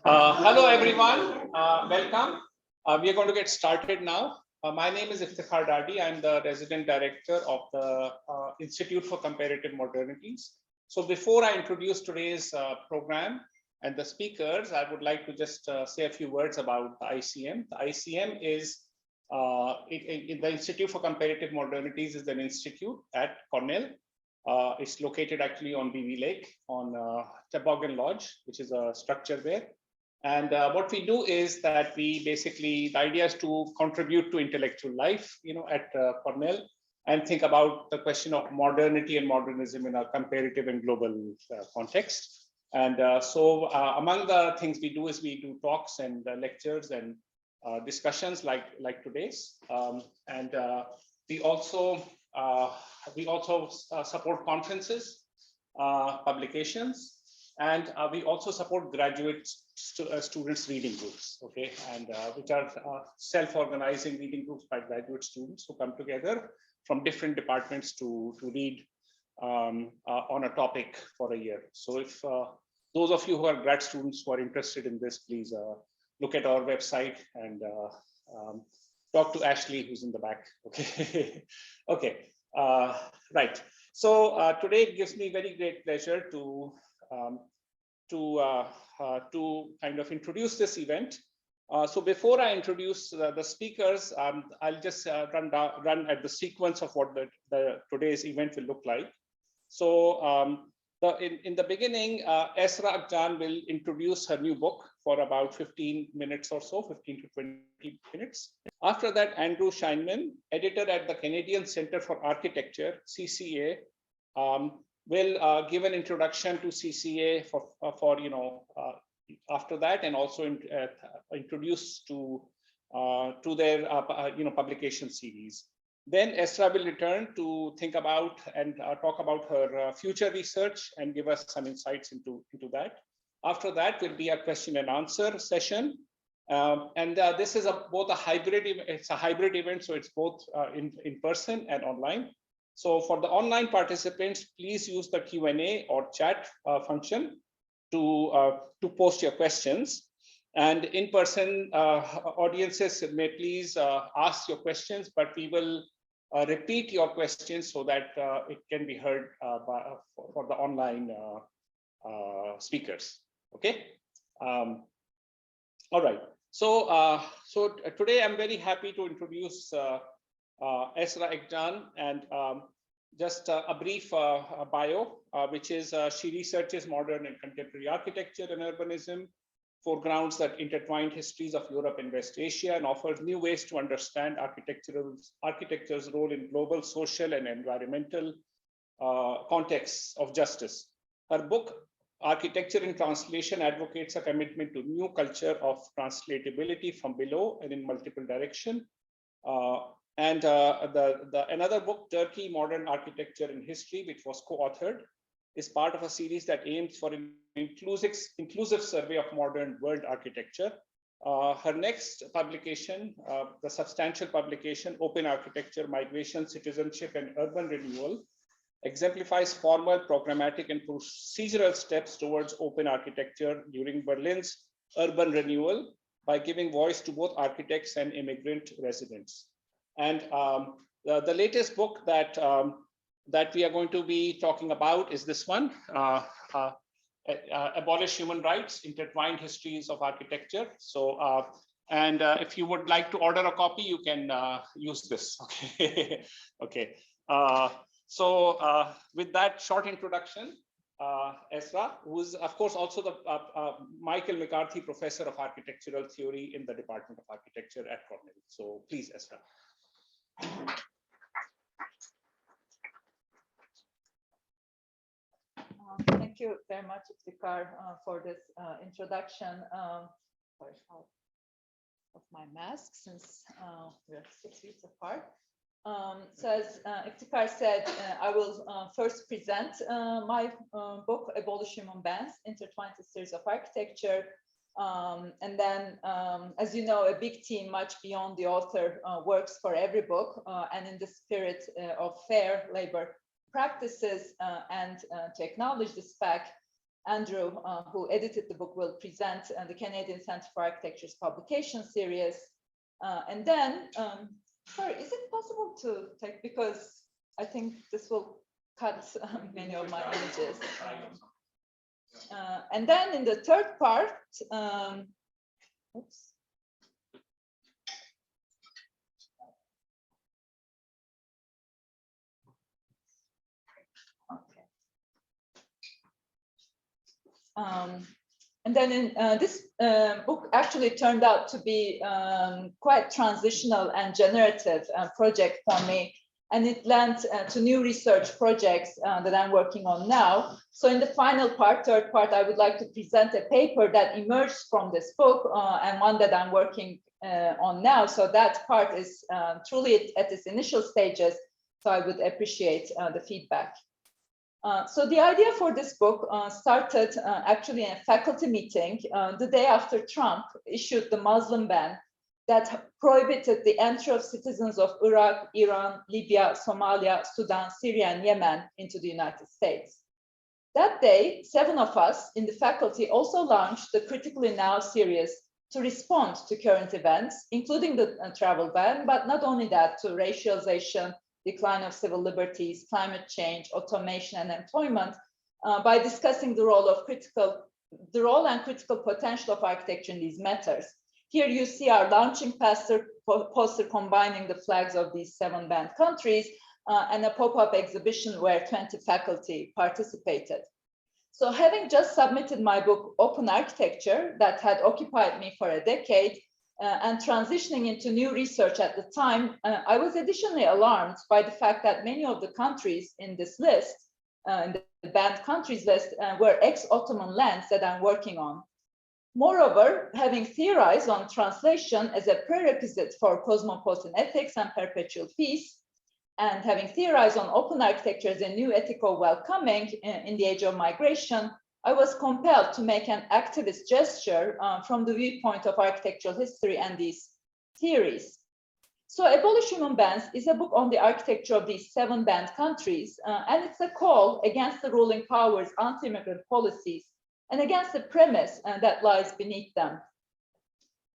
Hello, everyone. Welcome. We are going to get started now. My name is Iftikhar Dadi. I'm the resident director of the Institute for Comparative Modernities. So before I introduce today's program and the speakers, I would like to just say a few words about the ICM. The ICM is the Institute for Comparative Modernities is an institute at Cornell. It's located actually on BV Lake on Toboggan Lodge, which is a structure there. And what we do is that we basically, the idea is to contribute to intellectual life, at Cornell, and think about the question of modernity and modernism in a comparative and global context. And so among the things we do is we do talks and lectures and discussions like today's. We also support conferences, publications, and we also support graduate students reading groups, okay, and which are self-organizing reading groups by graduate students who come together from different departments to read on a topic for a year. So if those of you who are grad students who are interested in this, please look at our website and talk to Ashley, who's in the back. Okay, okay, right. So today it gives me very great pleasure to kind of introduce this event. So before I introduce the speakers, I'll just run at the sequence of what today's event will look like. So in the beginning, Esra Akcan will introduce her new book for about 15 minutes or so, 15 to 20 minutes. After that, Andrew Scheinman, editor at the Candian Centre for Architecture, CCA, will give an introduction to CCA after that, and also introduce to their publication series. Then Esra will return to think about and talk about her future research and give us some insights into that. After that will be a question and answer session. This is both a hybrid, it's a hybrid event, so it's both in person and online. So for the online participants, please use the Q&A or chat function to post your questions. And in-person audiences may please ask your questions, but we will repeat your questions so that it can be heard for the online speakers. Okay. All right. So today I'm very happy to introduce Esra Akcan, and just a brief bio, which is she researches modern and contemporary architecture and urbanism, foregrounds that intertwined histories of Europe and West Asia, and offers new ways to understand architecture's role in global, social, and environmental contexts of justice. Her book, Architecture in Translation, advocates a commitment to new culture of translatability from below and in multiple directions. Another book, Turkey, Modern Architecture and History, which was co-authored, is part of a series that aims for an inclusive survey of modern world architecture. Her next publication, the substantial publication, Open Architecture, Migration, Citizenship, and Urban Renewal, exemplifies formal, programmatic, and procedural steps towards open architecture during Berlin's urban renewal by giving voice to both architects and immigrant residents. And the latest book that we are going to be talking about is this one, Abolish Human Rights, Intertwined Histories of Architecture. So, if you would like to order a copy, you can use this, okay? Okay. With that short introduction, Esra, who is of course also the Michael McCarthy Professor of Architectural Theory in the Department of Architecture at Cornell. So please, Esra. Thank you very much, Iftikhar, for this introduction. Sorry, of my mask, since we're 6 feet apart. So as Iftikhar said, I will first present my book, Abolish Human Bans, Intertwined Histories of Architecture. And then, as you know, a big team, much beyond the author, works for every book. And in the spirit of fair labor practices and to acknowledge this fact, Andrew, who edited the book, will present the Canadian Centre for Architecture's publication series. And then, sorry, is it possible to take, because I think this will cut many of my images. And then in the third part, oops. And then in this book actually turned out to be quite transitional and generative project for me. And it led to new research projects that I'm working on now. So in the final part, third part, I would like to present a paper that emerged from this book and one that I'm working on now. So that part is truly at its initial stages. So I would appreciate the feedback. So the idea for this book started actually in a faculty meeting the day after Trump issued the Muslim ban that prohibited the entry of citizens of Iraq, Iran, Libya, Somalia, Sudan, Syria, and Yemen into the United States. That day, 7 of us in the faculty also launched the Critically Now series to respond to current events, including the travel ban, but not only that, to racialization, decline of civil liberties, climate change, automation, and employment, by discussing the role and critical potential of architecture in these matters. Here you see our launching poster combining the flags of these 7 banned countries and a pop-up exhibition where 20 faculty participated. So having just submitted my book, Open Architecture, that had occupied me for a decade, and transitioning into new research at the time, I was additionally alarmed by the fact that many of the countries in this list, in the banned countries list, were ex-Ottoman lands that I'm working on. Moreover, having theorized on translation as a prerequisite for cosmopolitan ethics and perpetual peace, and having theorized on open architecture as a new ethical welcoming in the age of migration, I was compelled to make an activist gesture from the viewpoint of architectural history and these theories. So Abolish Human Bans is a book on the architecture of these 7 banned countries, and it's a call against the ruling powers' anti-immigrant policies and against the premise that lies beneath them.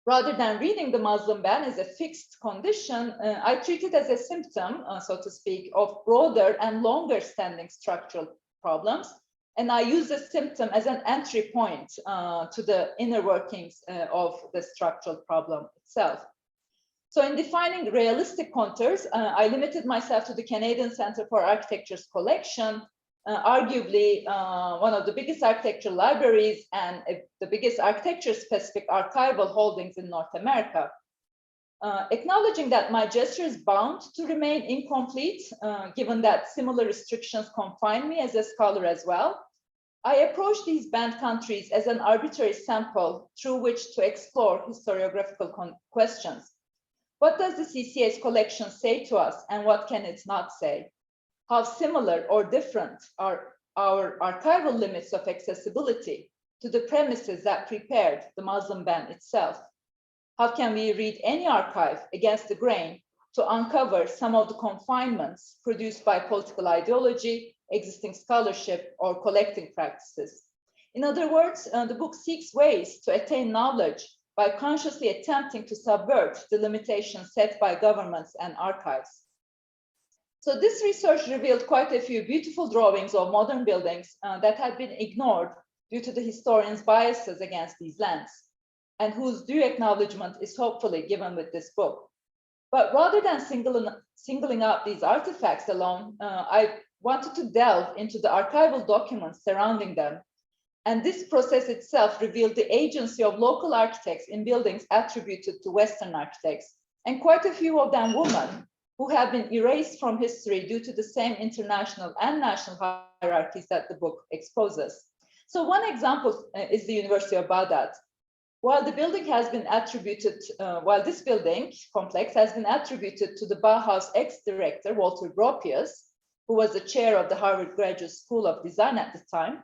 Rather than reading the Muslim ban as a fixed condition, I treat it as a symptom, so to speak, of broader and longer standing structural problems. And I use the symptom as an entry point to the inner workings of the structural problem itself. So in defining realistic contours, I limited myself to the Canadian Centre for Architecture's collection, arguably one of the biggest architectural libraries and the biggest architecture-specific archival holdings in North America. Acknowledging that my gesture is bound to remain incomplete, given that similar restrictions confine me as a scholar as well, I approach these banned countries as an arbitrary sample through which to explore historiographical questions. What does the CCA's collection say to us, and what can it not say? How similar or different are our archival limits of accessibility to the premises that prepared the Muslim ban itself? How can we read any archive against the grain to uncover some of the confinements produced by political ideology, existing scholarship, or collecting practices? In other words, the book seeks ways to attain knowledge by consciously attempting to subvert the limitations set by governments and archives. So this research revealed quite a few beautiful drawings of modern buildings that had been ignored due to the historians' biases against these lands, and whose due acknowledgement is hopefully given with this book. But rather than singling out these artifacts alone, I wanted to delve into the archival documents surrounding them. And this process itself revealed the agency of local architects in buildings attributed to Western architects, and quite a few of them women, who have been erased from history due to the same international and national hierarchies that the book exposes. So one example is the University of Baghdad. While the building has been attributed, while this building complex has been attributed to the Bauhaus ex-director, Walter Gropius, who was the chair of the Harvard Graduate School of Design at the time,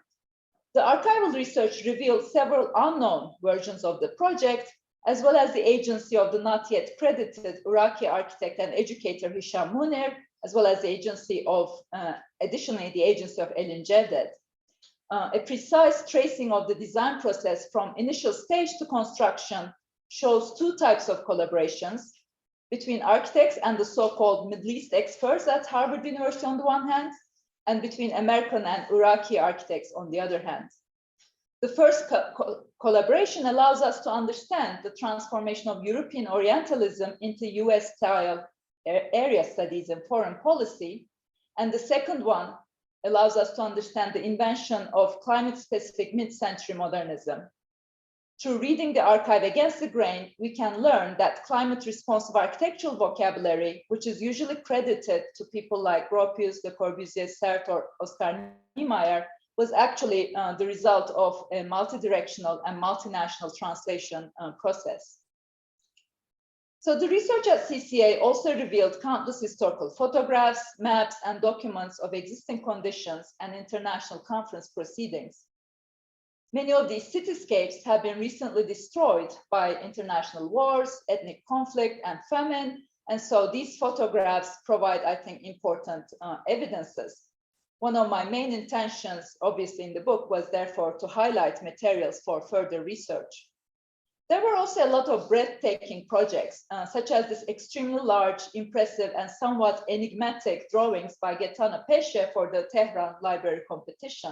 the archival research revealed several unknown versions of the project, as well as the agency of the not yet credited Iraqi architect and educator Hisham Munir, as well as the agency of, additionally, the agency of Elin Cevdet. A precise tracing of the design process from initial stage to construction shows two types of collaborations between architects and the so-called Middle East experts at Harvard University on the one hand, and between American and Iraqi architects on the other hand. The first collaboration allows us to understand the transformation of European Orientalism into US-style area studies and foreign policy, and the second one allows us to understand the invention of climate-specific mid-century modernism. Through reading the archive against the grain, we can learn that climate-responsive architectural vocabulary, which is usually credited to people like Gropius, Le Corbusier, Sartre, or Oscar Niemeyer, was actually the result of a multi-directional and multinational translation process. So the research at CCA also revealed countless historical photographs, maps, and documents of existing conditions and international conference proceedings. Many of these cityscapes have been recently destroyed by international wars, ethnic conflict, and famine. And so these photographs provide, I think, important evidences. One of my main intentions, obviously in the book, was therefore to highlight materials for further research. There were also a lot of breathtaking projects, such as this extremely large, impressive, and somewhat enigmatic drawings by Gaetano Pesce for the Tehran Library competition.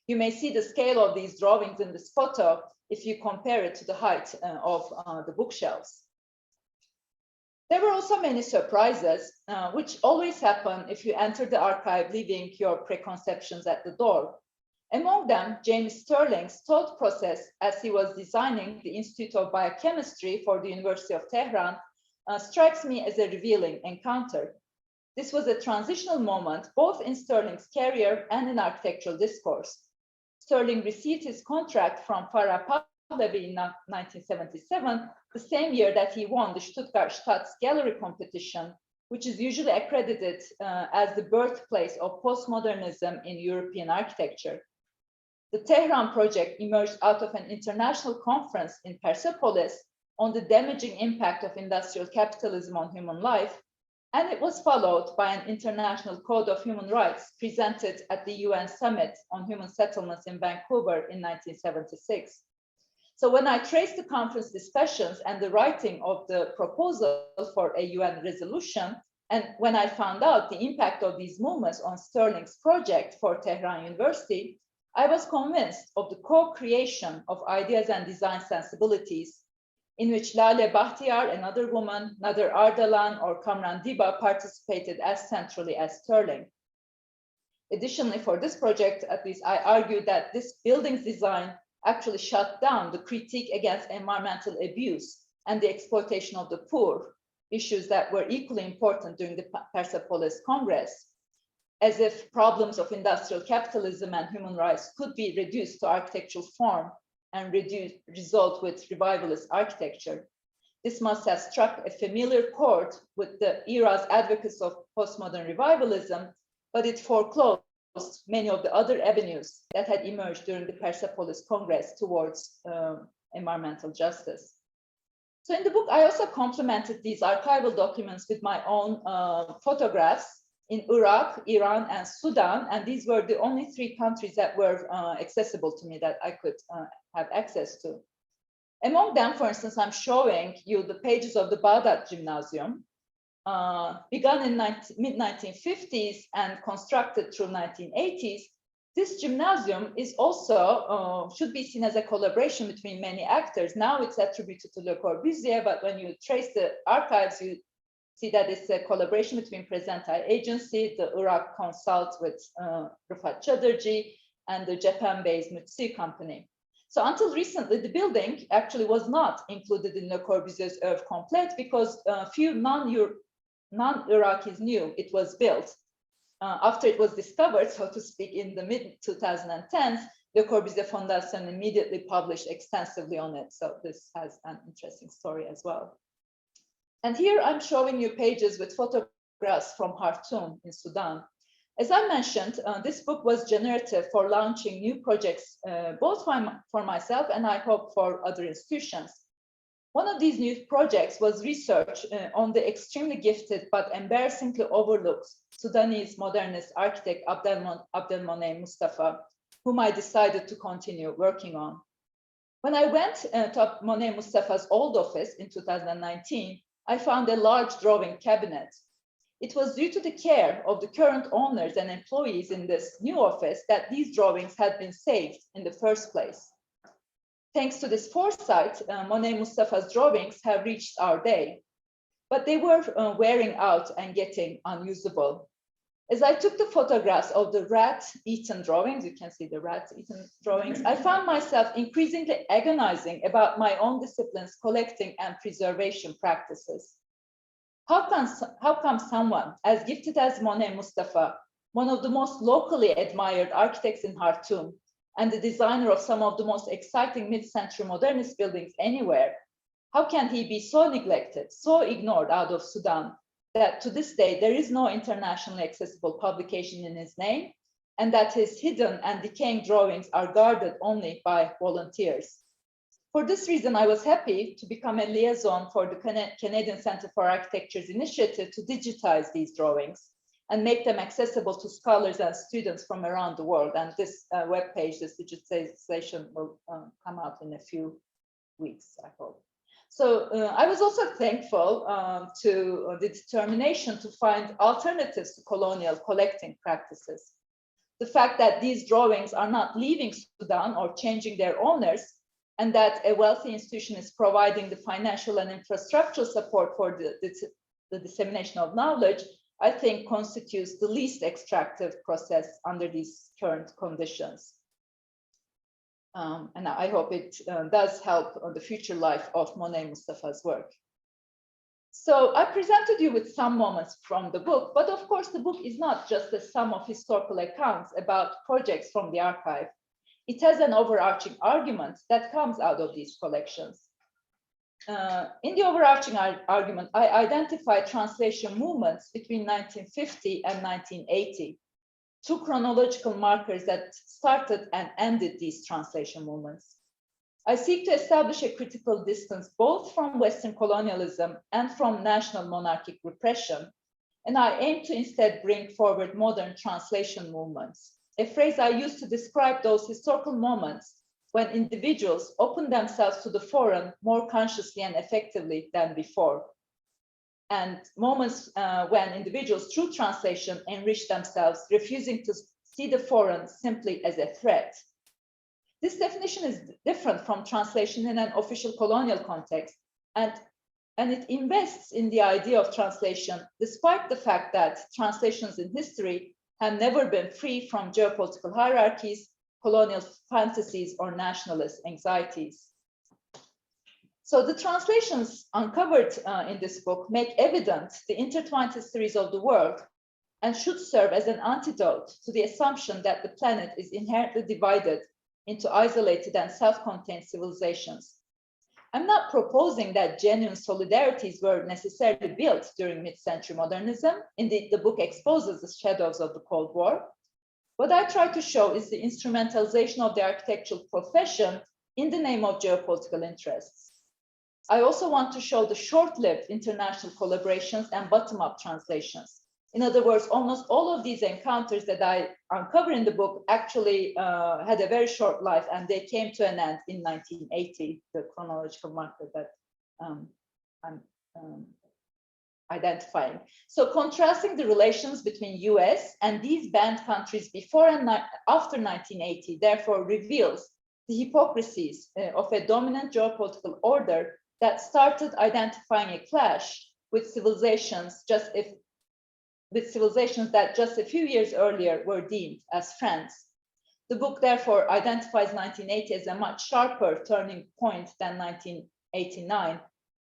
You may see the scale of these drawings in this photo if you compare it to the height of the bookshelves. There were also many surprises, which always happen if you enter the archive leaving your preconceptions at the door. Among them, James Sterling's thought process as he was designing the Institute of Biochemistry for the University of Tehran strikes me as a revealing encounter. This was a transitional moment, both in Sterling's career and in architectural discourse. Sterling received his contract from Farah Pahlavi in 1977, the same year that he won the Stuttgart Staatsgallery competition, which is usually accredited as the birthplace of postmodernism in European architecture. The Tehran project emerged out of an international conference in Persepolis on the damaging impact of industrial capitalism on human life, and it was followed by an international code of human rights presented at the UN Summit on Human Settlements in Vancouver in 1976. So when I traced the conference discussions and the writing of the proposal for a UN resolution, and when I found out the impact of these movements on Sterling's project for Tehran University, I was convinced of the co-creation of ideas and design sensibilities in which Lale Bahtiyar, another woman, Nader Ardalan, or Kamran Diba participated as centrally as Sterling. Additionally, for this project, at least I argued that this building's design actually shut down the critique against environmental abuse and the exploitation of the poor, issues that were equally important during the Persepolis Congress, as if problems of industrial capitalism and human rights could be reduced to architectural form and result with revivalist architecture. This must have struck a familiar chord with the era's advocates of postmodern revivalism, but it foreclosed many of the other avenues that had emerged during the Persepolis Congress towards environmental justice. So in the book, I also complemented these archival documents with my own photographs in Iraq, Iran, and Sudan, and these were the only three countries that were accessible to me that I could have access to. Among them, for instance, I'm showing you the pages of the Baghdad Gymnasium, begun in mid-1950s and constructed through 1980s. This gymnasium is also, should be seen as a collaboration between many actors. Now it's attributed to Le Corbusier, but when you trace the archives, you see that it's a collaboration between Presenti Agency, the Iraq Consult with Rufat Chatterjee, and the Japan-based Mutsi company. So until recently, the building actually was not included in Le Corbusier's œuvre complète because few non-Iraqis knew it was built. After it was discovered, so to speak, in the mid-2010s, Le Corbusier Foundation immediately published extensively on it. So this has an interesting story as well. And here I'm showing you pages with photographs from Khartoum in Sudan. As I mentioned, this book was generative for launching new projects, both for myself and I hope for other institutions. One of these new projects was research on the extremely gifted but embarrassingly overlooked Sudanese modernist architect Abdelmonem Mustafa, whom I decided to continue working on. When I went to Monet Mustafa's old office in 2019, I found a large drawing cabinet. It was due to the care of the current owners and employees in this new office that these drawings had been saved in the first place. Thanks to this foresight, Monet Mustafa's drawings have reached our day, but they were wearing out and getting unusable. As I took the photographs of the rat-eaten drawings, you can see the rat-eaten drawings, I found myself increasingly agonizing about my own discipline's collecting and preservation practices. How come someone as gifted as Monet Mustafa, one of the most locally admired architects in Khartoum, and the designer of some of the most exciting mid-century modernist buildings anywhere, how can he be so neglected, so ignored out of Sudan, that to this day there is no internationally accessible publication in his name, and that his hidden and decaying drawings are guarded only by volunteers? For this reason, I was happy to become a liaison for the Canadian Centre for Architecture's initiative to digitize these drawings and make them accessible to scholars and students from around the world. And this webpage, this digitization will come out in a few weeks, I hope. So I was also thankful to the determination to find alternatives to colonial collecting practices. The fact that these drawings are not leaving Sudan or changing their owners, and that a wealthy institution is providing the financial and infrastructural support for the dissemination of knowledge, I think constitutes the least extractive process under these current conditions. And I hope it does help on the future life of Monet Mustafa's work. So I presented you with some moments from the book, but of course the book is not just a sum of historical accounts about projects from the archive. It has an overarching argument that comes out of these collections. In the overarching argument, I identified translation movements between 1950 and 1980, two chronological markers that started and ended these translation movements. I seek to establish a critical distance both from Western colonialism and from national monarchic repression, and I aim to instead bring forward modern translation movements, a phrase I use to describe those historical moments when individuals open themselves to the foreign more consciously and effectively than before, and moments when individuals through translation enrich themselves, refusing to see the foreign simply as a threat. This definition is different from translation in an official colonial context, and it invests in the idea of translation, despite the fact that translations in history have never been free from geopolitical hierarchies, colonial fantasies, or nationalist anxieties. So the translations uncovered in this book make evident the intertwined histories of the world and should serve as an antidote to the assumption that the planet is inherently divided into isolated and self-contained civilizations. I'm not proposing that genuine solidarities were necessarily built during mid-century modernism. Indeed, the book exposes the shadows of the Cold War. What I try to show is the instrumentalization of the architectural profession in the name of geopolitical interests. I also want to show the short-lived international collaborations and bottom-up translations. In other words, almost all of these encounters that I uncover in the book actually had a very short life, and they came to an end in 1980, the chronological marker that I'm identifying. So contrasting the relations between US and these banned countries before and after 1980, therefore reveals the hypocrisies of a dominant geopolitical order that started identifying a clash with civilizations that just a few years earlier were deemed as friends. The book therefore identifies 1980 as a much sharper turning point than 1989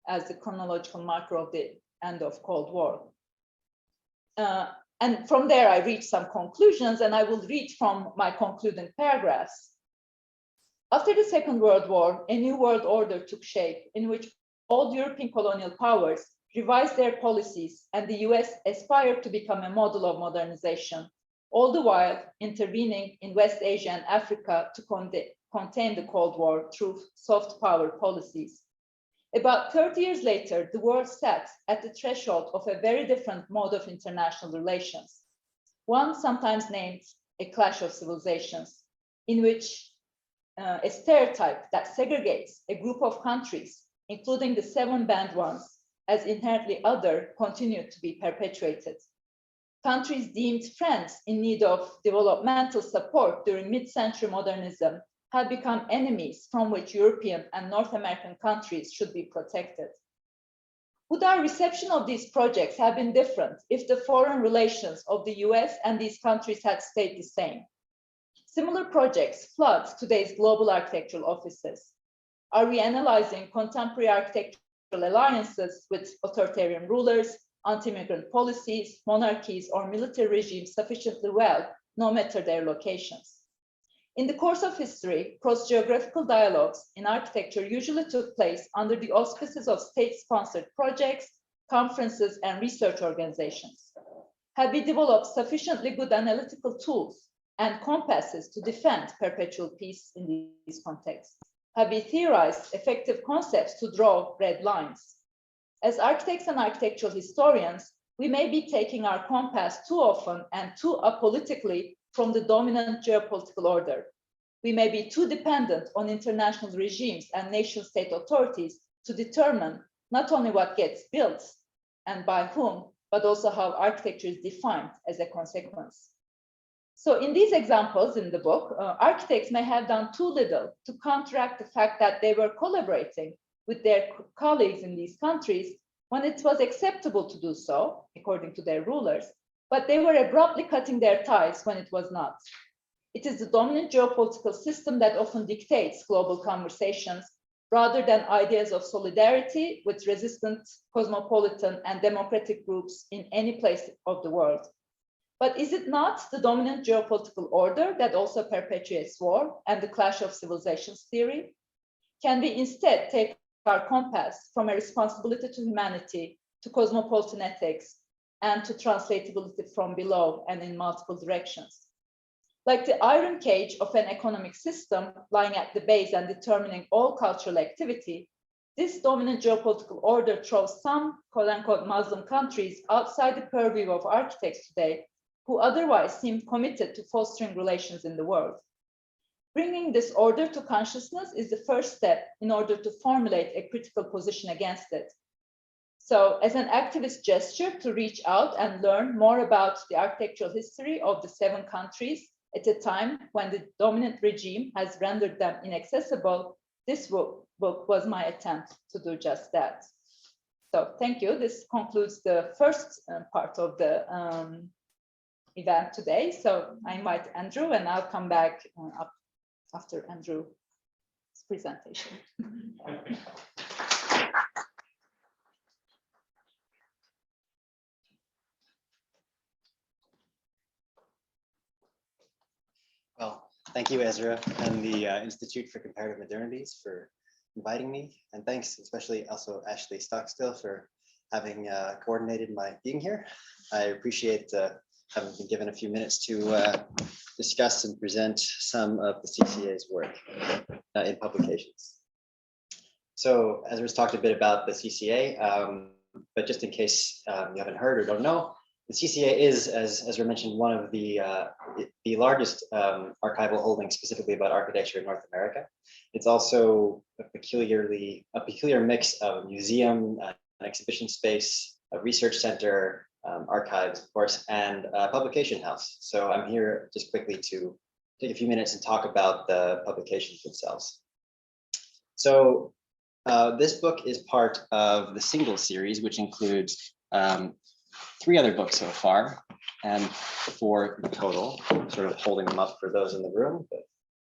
as the chronological marker of the end of Cold War. And from there I reach some conclusions, and I will read from my concluding paragraphs. After the Second World War, a new world order took shape in which all European colonial powers revised their policies, and the US aspired to become a model of modernization, all the while intervening in West Asia and Africa to contain the Cold War through soft power policies. About 30 years later, the world sat at the threshold of a very different mode of international relations, one sometimes named a clash of civilizations. in which a stereotype that segregates a group of countries, including the 7 banned ones, as inherently other, continued to be perpetuated. Countries deemed friends in need of developmental support during mid-century modernism have become enemies from which European and North American countries should be protected. Would our reception of these projects have been different if the foreign relations of the US and these countries had stayed the same? Similar projects flood today's global architectural offices. Are we analyzing contemporary architectural alliances with authoritarian rulers, anti-immigrant policies, monarchies, or military regimes sufficiently well, no matter their locations? In the course of history, cross-geographical dialogues in architecture usually took place under the auspices of state-sponsored projects, conferences, and research organizations. Have we developed sufficiently good analytical tools and compasses to defend perpetual peace in these contexts? Have we theorized effective concepts to draw red lines? As architects and architectural historians, we may be taking our compass too often and too apolitically from the dominant geopolitical order. We may be too dependent on international regimes and nation-state authorities to determine not only what gets built and by whom, but also how architecture is defined as a consequence. So in these examples in the book, architects may have done too little to counteract the fact that they were collaborating with their colleagues in these countries when it was acceptable to do so, according to their rulers, but they were abruptly cutting their ties when it was not. It is the dominant geopolitical system that often dictates global conversations rather than ideas of solidarity with resistant cosmopolitan and democratic groups in any place of the world. But is it not the dominant geopolitical order that also perpetuates war and the clash of civilizations theory? Can we instead take our compass from a responsibility to humanity to cosmopolitan ethics and to translatability from below and in multiple directions? Like the iron cage of an economic system lying at the base and determining all cultural activity, this dominant geopolitical order throws some quote-unquote Muslim countries outside the purview of architects today who otherwise seem committed to fostering relations in the world. Bringing this order to consciousness is the first step in order to formulate a critical position against it. So as an activist gesture to reach out and learn more about the architectural history of the 7 countries at a time when the dominant regime has rendered them inaccessible, this book was my attempt to do just that. So thank you. This concludes the first part of the event today. So I invite Andrew, and I'll come back up after Andrew's presentation. Well, thank you, Esra, and the Institute for Comparative Modernities for inviting me. And thanks especially also Ashley Stockstill for having coordinated my being here. I appreciate having been given a few minutes to discuss and present some of the CCA's work in publications. So Esra's talked a bit about the CCA, but just in case you haven't heard or don't know, the CCA is, as Esra mentioned, one of the largest archival holdings specifically about architecture in North America. It's also a peculiar mix of museum, an exhibition space, a research center, archives, of course, and a publication house. So I'm here just quickly to take a few minutes and talk about the publications themselves. So this book is part of the Singles series, which includes 3 other books so far, and 4 in total. I'm sort of holding them up for those in the room, but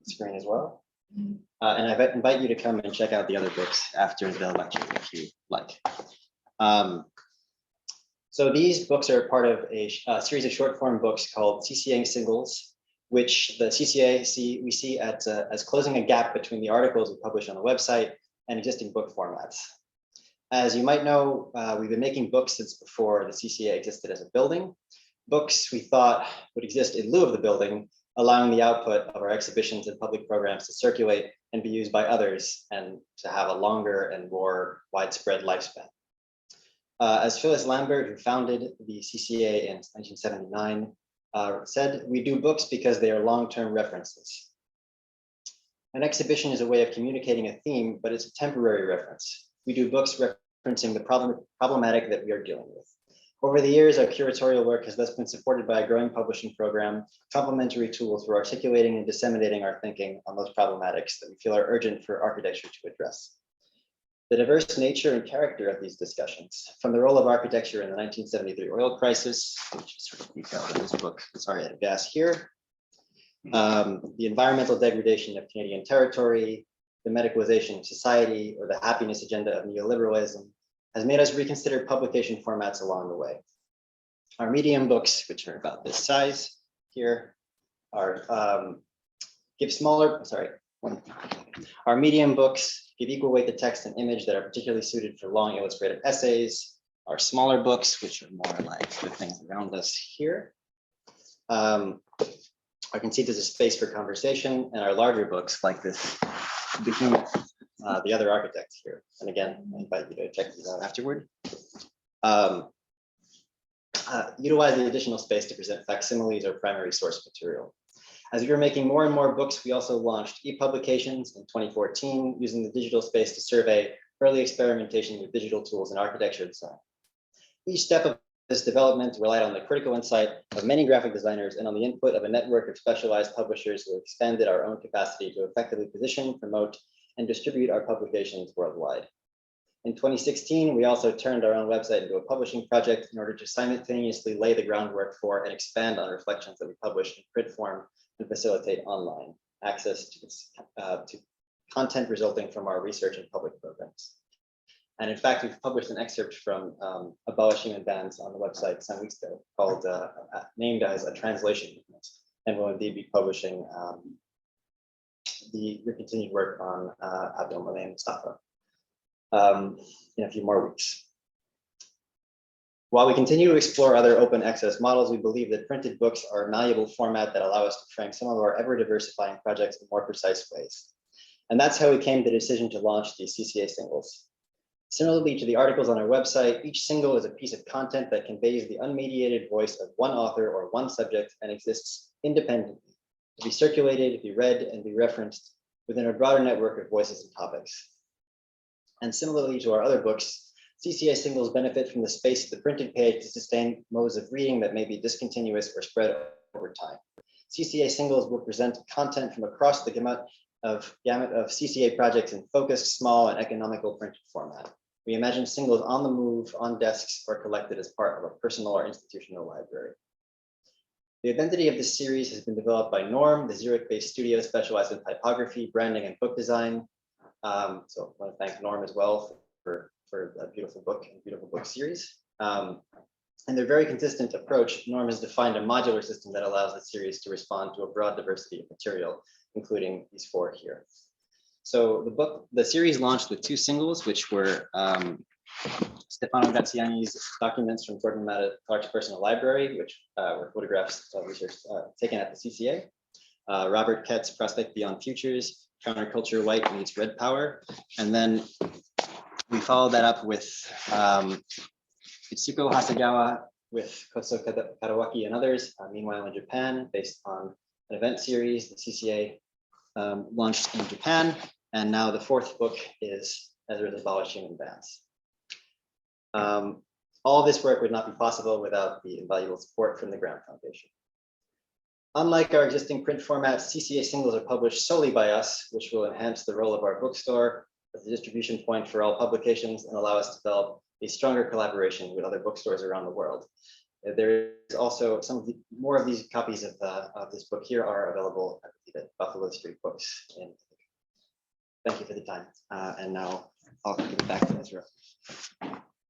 the screen as well. And I invite you to come and check out the other books after the lecture if you like. So these books are part of a series of short form books called CCA Singles, which the CCA we see as closing a gap between the articles we publish on the website and existing book formats. As you might know, we've been making books since before the CCA existed as a building. Books we thought would exist in lieu of the building, allowing the output of our exhibitions and public programs to circulate and be used by others and to have a longer and more widespread lifespan. As Phyllis Lambert, who founded the CCA in 1979, said, we do books because they are long-term references. An exhibition is a way of communicating a theme, but it's a temporary reference. We do books referencing the problematic that we are dealing with. Over the years, our curatorial work has thus been supported by a growing publishing program, complementary tools for articulating and disseminating our thinking on those problematics that we feel are urgent for architecture to address. The diverse nature and character of these discussions, from the role of architecture in the 1973 oil crisis, which is sort of detailed in this book, sorry, I have gas here, the environmental degradation of Canadian territory, the medicalization of society, or the happiness agenda of neoliberalism, has made us reconsider publication formats along the way. Our medium books, which are about this size here, are our medium books give equal weight to text and image that are particularly suited for long illustrated essays. Our smaller books, which are more like the things around us here, are conceived as a space for conversation, and our larger books like this behemoth, The Other Architect here. And again, I invite you to check these out afterward. Utilize the additional space to present facsimiles or primary source material. As we were making more and more books, we also launched e-publications in 2014, using the digital space to survey early experimentation with digital tools in architecture design. Each step of this development relied on the critical insight of many graphic designers and on the input of a network of specialized publishers who expanded our own capacity to effectively position, promote, and distribute our publications worldwide. In 2016, we also turned our own website into a publishing project in order to simultaneously lay the groundwork for and expand on reflections that we publish in print form and facilitate online access to content resulting from our research and public programs. And in fact, we've published an excerpt from Abolish Human Bans on the website some weeks ago, called named as a translation movement, and we'll indeed be publishing the continued work on Abdul Malay Mustafa in a few more weeks. While we continue to explore other open access models, we believe that printed books are a malleable format that allow us to frame some of our ever diversifying projects in more precise ways. And that's how we came to the decision to launch the CCA Singles. Similarly to the articles on our website, each single is a piece of content that conveys the unmediated voice of one author or one subject and exists independently, to be circulated, be read, and be referenced within a broader network of voices and topics. And similarly to our other books, CCA Singles benefit from the space of the printed page to sustain modes of reading that may be discontinuous or spread over time. CCA Singles will present content from across the gamut of CCA projects in focused, small, and economical printed format. We imagine singles on the move, on desks, or collected as part of a personal or institutional library. The identity of this series has been developed by Norm, the Zurich-based studio specialized in typography, branding, and book design. So I want to thank Norm as well for a beautiful book and beautiful book series. And their very consistent approach, Norm has defined a modular system that allows the series to respond to a broad diversity of material, including these four here. So the series launched with two singles, which were Stefano Graziani's documents from Gordon Matta Clark's personal library, which were photographs of research taken at the CCA. Robert Kett's Prospect Beyond Futures, Counterculture White Meets Red Power. And then we followed that up with Itsuko Hasegawa with Koso Karawaki and others, Meanwhile in Japan, based on an event series the CCA launched in Japan. And now the fourth book is Esra's Abolish Human Bans. All of this work would not be possible without the invaluable support from the Grant Foundation. Unlike our existing print formats, CCA Singles are published solely by us, which will enhance the role of our bookstore as a distribution point for all publications and allow us to develop a stronger collaboration with other bookstores around the world. There is also more of these copies of this book here are available at Buffalo Street Books. Thank you for the time. And now I'll give it back to Esra.